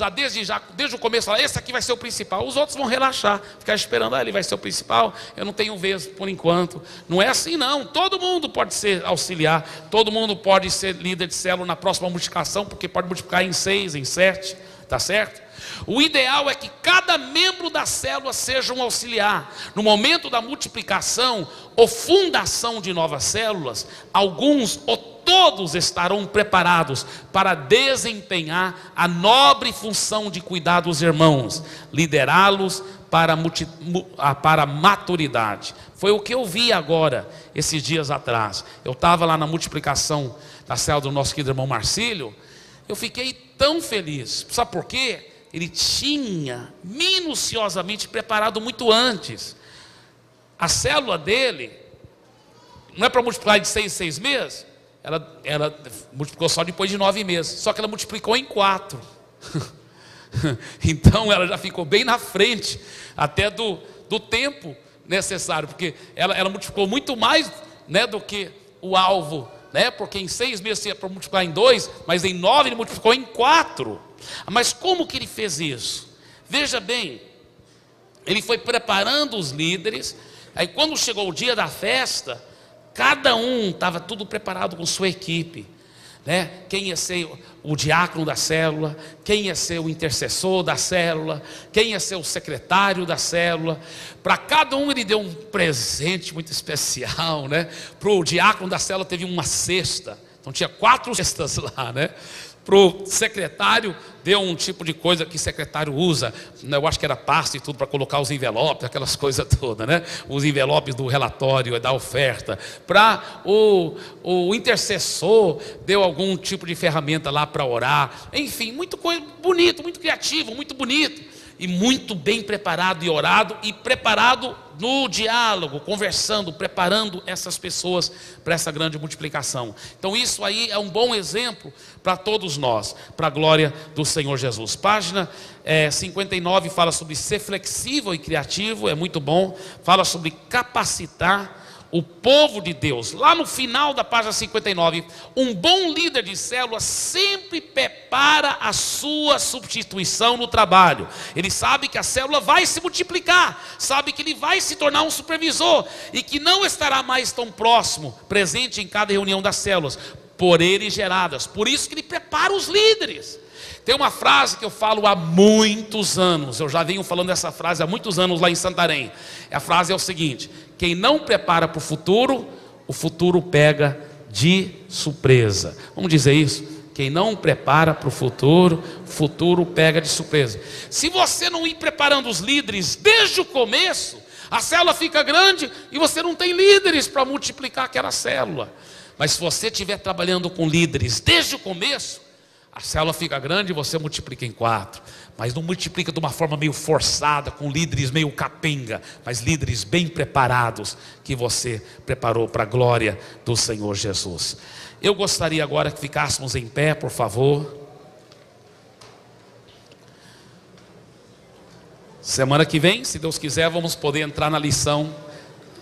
desde o começo falar, esse aqui vai ser o principal. Os outros vão relaxar, ficar esperando, ele vai ser o principal, eu não tenho vez por enquanto. Não é assim não, todo mundo pode ser auxiliar, todo mundo pode ser líder de célula na próxima multiplicação, porque pode multiplicar em 6, em 7, tá certo? O ideal é que cada membro da célula seja um auxiliar. No momento da multiplicação ou fundação de novas células, alguns ou todos estarão preparados para desempenhar a nobre função de cuidar dos irmãos, liderá-los para a maturidade. Foi o que eu vi agora, esses dias atrás. Eu estava lá na multiplicação da célula do nosso querido irmão Marcílio. Eu fiquei tão feliz. Sabe por quê? Ele tinha minuciosamente preparado muito antes. A célula dele não é para multiplicar de 6 em 6 meses. Ela multiplicou só depois de 9 meses. Só que ela multiplicou em 4. Então ela já ficou bem na frente até do tempo necessário, porque ela multiplicou muito mais, né, do que o alvo, né? Porque em 6 meses ia para multiplicar em 2, mas em 9 ele multiplicou em 4. Mas como que ele fez isso? Veja bem, ele foi preparando os líderes. Aí quando chegou o dia da festa, cada um estava tudo preparado com sua equipe, né? Quem ia ser o diácono da célula, quem ia ser o intercessor da célula, quem ia ser o secretário da célula. Para cada um ele deu um presente muito especial, né? Para o diácono da célula teve uma cesta, então tinha 4 cestas lá, né? Para o secretário deu um tipo de coisa que secretário usa, eu acho que era pasta e tudo para colocar os envelopes, aquelas coisas todas, né? Os envelopes do relatório, da oferta. Para o intercessor deu algum tipo de ferramenta lá para orar. Enfim, muito bonito, muito criativo, muito bonito. E muito bem preparado e orado, e preparado no diálogo, conversando, preparando essas pessoas para essa grande multiplicação. Então isso aí é um bom exemplo para todos nós, para a glória do Senhor Jesus. Página 59 fala sobre ser flexível e criativo, é muito bom. Fala sobre capacitar o povo de Deus. Lá no final da página 59, um bom líder de célula sempre prepara a sua substituição no trabalho. Ele sabe que a célula vai se multiplicar, sabe que ele vai se tornar um supervisor e que não estará mais tão próximo, presente em cada reunião das células, por ele geradas. Por isso que ele prepara os líderes. Tem uma frase que eu falo há muitos anos, eu já venho falando essa frase há muitos anos lá em Santarém. A frase é o seguinte: quem não prepara para o futuro pega de surpresa. Vamos dizer isso? Quem não prepara para o futuro pega de surpresa. Se você não ir preparando os líderes desde o começo, a célula fica grande e você não tem líderes para multiplicar aquela célula. Mas se você estiver trabalhando com líderes desde o começo, a célula fica grande e você multiplica em 4. Mas não multiplica de uma forma meio forçada, com líderes meio capenga, mas líderes bem preparados, que você preparou para a glória do Senhor Jesus. Eu gostaria agora que ficássemos em pé, por favor. Semana que vem, se Deus quiser, vamos poder entrar na lição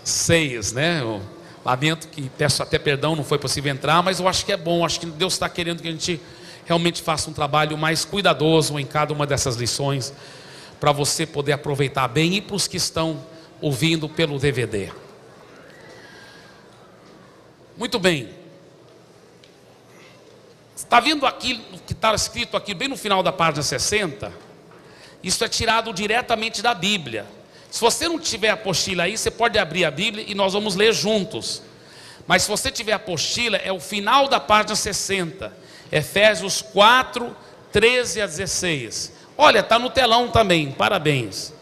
6, né? Eu lamento que, peço até perdão, não foi possível entrar, mas eu acho que é bom, acho que Deus está querendo que a gente realmente faça um trabalho mais cuidadoso em cada uma dessas lições, para você poder aproveitar bem, e para os que estão ouvindo pelo DVD. Muito bem. Está vendo aqui o que está escrito aqui bem no final da página 60? Isso é tirado diretamente da Bíblia. Se você não tiver a apostila aí, você pode abrir a Bíblia e nós vamos ler juntos. Mas se você tiver a apostila, é o final da página 60. Efésios 4, 13 a 16. Olha, está no telão também, parabéns.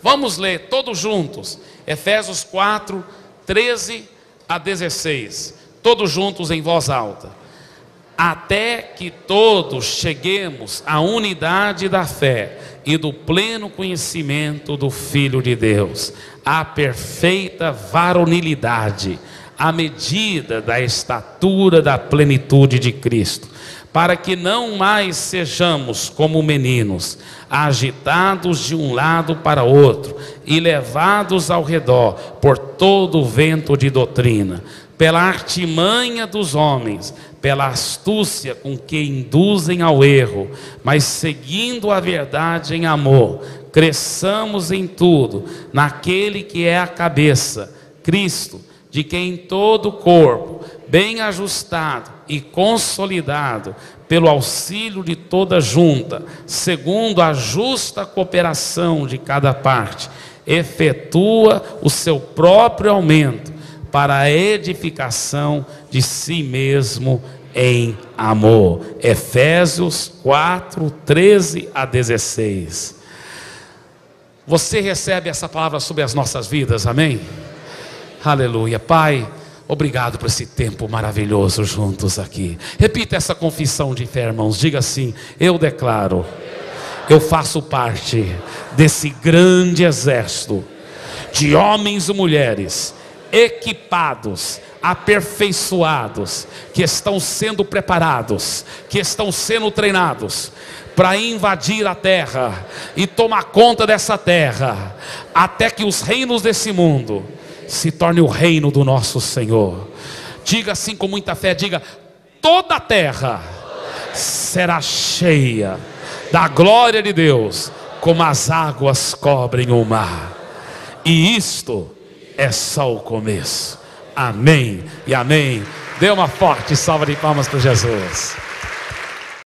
Vamos ler todos juntos. Efésios 4, 13 a 16. Todos juntos em voz alta. Até que todos cheguemos à unidade da fé e do pleno conhecimento do Filho de Deus, à perfeita varonilidade, à medida da estatura da plenitude de Cristo, para que não mais sejamos como meninos, agitados de um lado para outro e levados ao redor por todo o vento de doutrina, pela artimanha dos homens, pela astúcia com que induzem ao erro, mas seguindo a verdade em amor, cresçamos em tudo naquele que é a cabeça, Cristo, de quem todo o corpo, bem ajustado e consolidado pelo auxílio de toda junta, segundo a justa cooperação de cada parte, efetua o seu próprio aumento para a edificação de si mesmo em amor. Efésios 4, 13 a 16. Você recebe essa palavra sobre as nossas vidas, amém? Aleluia. Pai, obrigado por esse tempo maravilhoso juntos aqui. Repita essa confissão de fé, irmãos. Diga assim: eu declaro, eu faço parte desse grande exército de homens e mulheres equipados, aperfeiçoados, que estão sendo preparados, que estão sendo treinados para invadir a terra e tomar conta dessa terra, até que os reinos desse mundo se torne o reino do nosso Senhor. Diga assim com muita fé, diga: toda a terra será cheia da glória de Deus, como as águas cobrem o mar. E isto é só o começo. Amém e amém. Dê uma forte salva de palmas para Jesus.